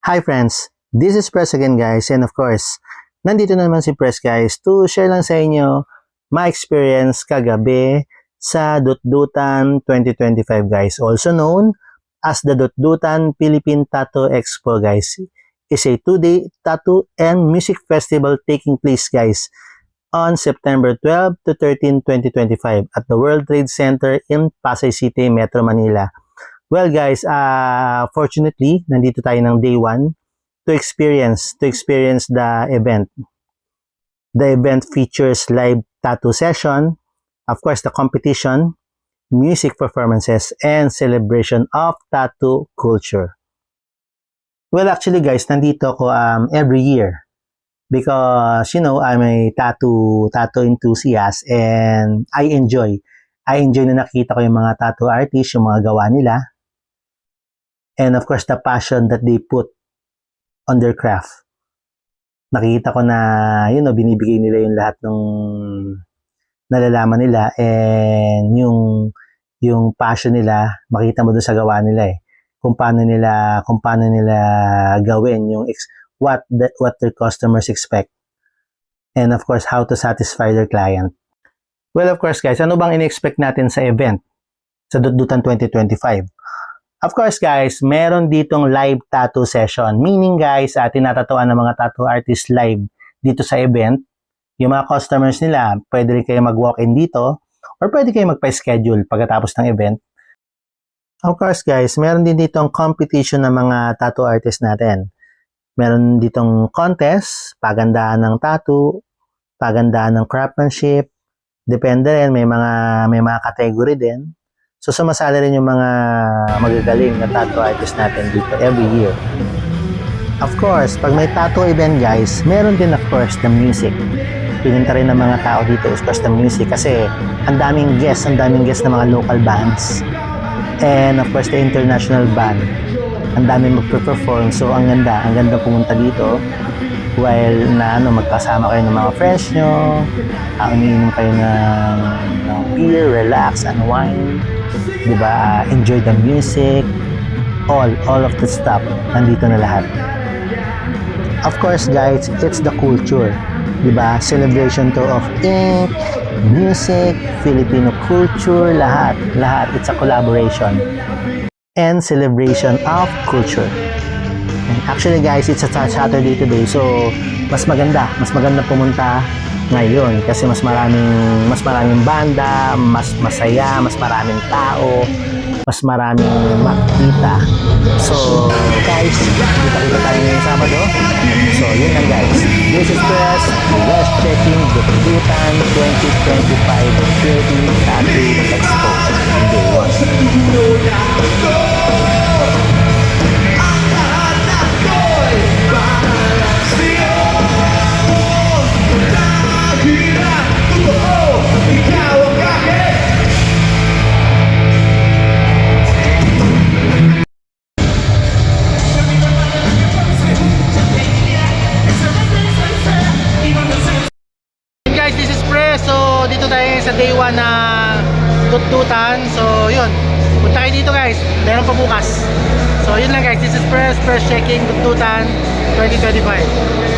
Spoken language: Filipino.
Hi friends, this is Press again guys, and of course, nandito naman si Press guys to share lang sa inyo my experience kagabi sa Dutdutan 2025 guys, also known as the Dutdutan Philippine Tattoo Expo guys. It's a 2-day tattoo and music festival taking place guys on September 12 to 13, 2025 at the World Trade Center in Pasay City, Metro Manila. Well guys, fortunately, nandito tayo ng day 1 to experience the event. The event features live tattoo session, of course the competition, music performances, and celebration of tattoo culture. Well actually guys, nandito ako every year because you know, I'm a tattoo enthusiast and I enjoy na nakita ko yung mga tattoo artists, yung mga gawa nila. And of course, the passion that they put on their craft. Nakita ko na, you know, binibigay nila yung lahat ng nalalaman nila and yung passion nila, makita mo doon sa gawa nila eh. Kung paano nila gawin yung what their customers expect. And of course, how to satisfy their client. Well, of course guys, ano bang in-expect natin sa event sa Dutdutan 2025? Of course guys, meron ditong live tattoo session. Meaning guys, tinatatuan ng mga tattoo artists live dito sa event. Yung mga customers nila, pwede rin kayo mag-walk-in dito or pwede kayo magpa-schedule pagkatapos ng event. Of course guys, meron din ditong competition ng mga tattoo artists natin. Meron ditong contest, pagandahan ng tattoo, pagandahan ng craftsmanship. Depende rin, may mga category din. So, sumasali rin yung mga magagaling na tattoo artist natin dito every year. Of course, pag may tattoo event guys, meron din of course the music. Pininta rin ng mga tao dito of course the music kasi ang daming guests ng mga local bands. And of course the international band. Ang daming magpe-perform. So, ang ganda pumunta dito while magkasama kayo ng mga friends nyo, umiinom kayo ng beer, relax, unwind. Diba? Enjoy the music, all of the stuff, nandito na lahat. Of course guys, it's the culture, diba? Celebration to of ink, music, Filipino culture, lahat, it's a collaboration and celebration of culture. And actually guys, it's a Saturday today, so mas maganda pumunta ngayon kasi mas maraming banda, mas masaya, mas maraming tao, mas maraming makita. So guys, kita tayo ngayong Sabado. So yun lang guys, this is Press, let's checking the Dutdutan 2025 Philippine Tattoo Expo Day 1. Dito tayo sa day 1 na Dutdutan. So yun, punta kayo dito guys, meron pa bukas. So yun lang guys, this is Press checking Dutdutan 2025.